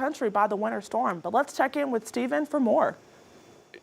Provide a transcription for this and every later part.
country by the winter storm. But let's check in with Steven for more.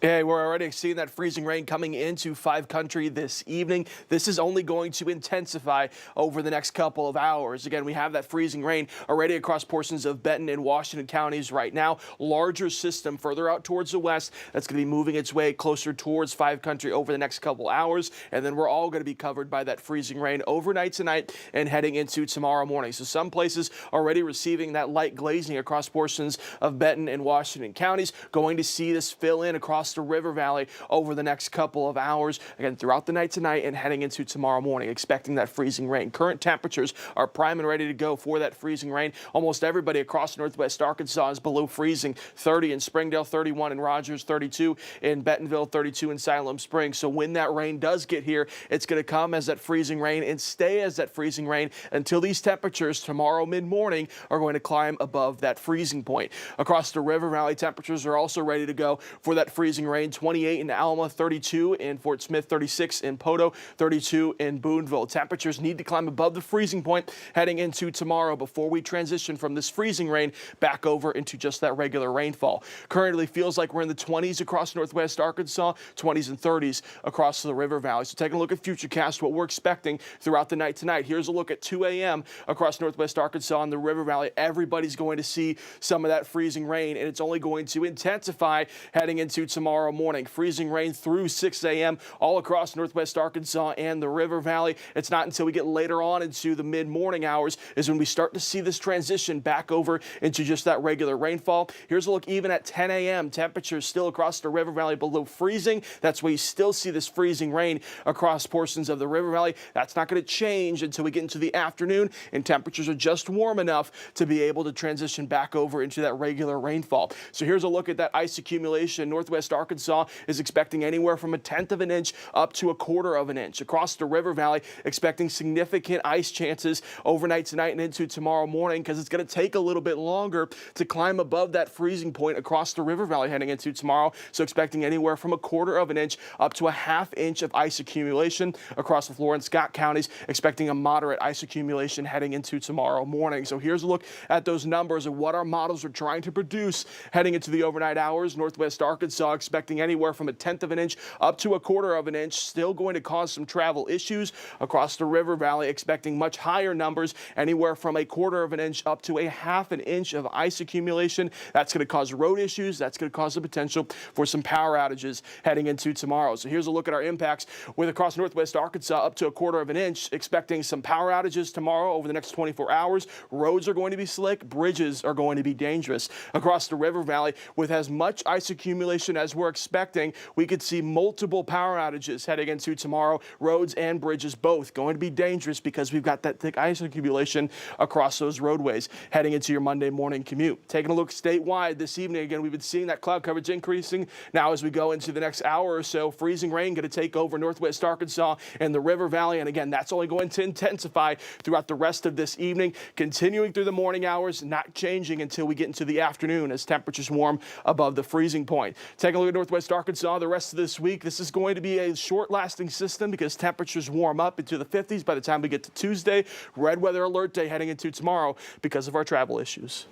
Hey, we're already seeing that freezing rain coming into 5 Country this evening. This is only going to intensify over the next couple of hours. Again, we have that freezing rain already across portions of Benton and Washington counties right now. Larger system further out towards the west that's going to be moving its way closer towards 5 Country over the next couple hours. And then we're all going to be covered by that freezing rain overnight tonight and heading into tomorrow morning. So some places already receiving that light glazing across portions of Benton and Washington counties. Going to see this fill in across the river valley over the next couple of hours. Again, throughout the night tonight and heading into tomorrow morning, expecting that freezing rain. Current temperatures are prime and ready to go for that freezing rain. Almost everybody across northwest Arkansas is below freezing. 30 in Springdale, 31 in Rogers, 32 in Bentonville, 32 in Siloam Springs. So when that rain does get here, it's going to come as that freezing rain and stay as that freezing rain until these temperatures tomorrow mid-morning are going to climb above that freezing point. Across the river valley, temperatures are also ready to go for that freezing rain. 28 in Alma, 32 in Fort Smith, 36 in Poto, 32 in Boonville. Temperatures need to climb above the freezing point heading into tomorrow before we transition from this freezing rain back over into just that regular rainfall. Currently feels like we're in the 20s across northwest Arkansas, 20s and 30s across the river valley. So taking a look at Futurecast, what we're expecting throughout the night tonight. Here's a look at 2 a.m. across northwest Arkansas and the river valley. Everybody's going to see some of that freezing rain, and it's only going to intensify heading into tomorrow morning. Freezing rain through 6 a.m. all across northwest Arkansas and the river valley. It's not until we get later on into the mid-morning hours is when we start to see this transition back over into just that regular rainfall. Here's a look even at 10 a.m. Temperatures still across the river valley below freezing. That's where you still see this freezing rain across portions of the river valley. That's not going to change until we get into the afternoon, and temperatures are just warm enough to be able to transition back over into that regular rainfall. So here's a look at that ice accumulation. Northwest Arkansas is expecting anywhere from 1/10 of an inch up to 1/4 of an inch. Across the river valley, expecting significant ice chances overnight tonight and into tomorrow morning, because it's going to take a little bit longer to climb above that freezing point across the river valley heading into tomorrow. So expecting anywhere from 1/4 of an inch up to 1/2 inch of ice accumulation across the Florence Scott counties, expecting a moderate ice accumulation heading into tomorrow morning. So here's a look at those numbers and what our models are trying to produce heading into the overnight hours. Northwest Arkansas expecting anywhere from 1/10 of an inch up to 1/4 of an inch, still going to cause some travel issues. Across the river valley, expecting much higher numbers, anywhere from 1/4 of an inch up to 1/2 an inch of ice accumulation. That's going to cause road issues. That's going to cause the potential for some power outages heading into tomorrow. So here's a look at our impacts with across northwest Arkansas up to 1/4 of an inch, expecting some power outages tomorrow over the next 24 hours. Roads are going to be slick. Bridges are going to be dangerous. Across the river valley, with as much ice accumulation as we're expecting, we could see multiple power outages heading into tomorrow. Roads and bridges both going to be dangerous because we've got that thick ice accumulation across those roadways heading into your Monday morning commute. Taking a look statewide this evening, again, we've been seeing that cloud coverage increasing. Now as we go into the next hour or so, freezing rain going to take over northwest Arkansas and the river valley. And again, that's only going to intensify throughout the rest of this evening, continuing through the morning hours, not changing until we get into the afternoon as temperatures warm above the freezing point. Taking a look at northwest Arkansas the rest of this week, this is going to be a short-lasting system because temperatures warm up into the 50s by the time we get to Tuesday. Red weather alert day heading into tomorrow because of our travel issues.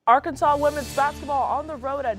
Arkansas women's basketball on the road at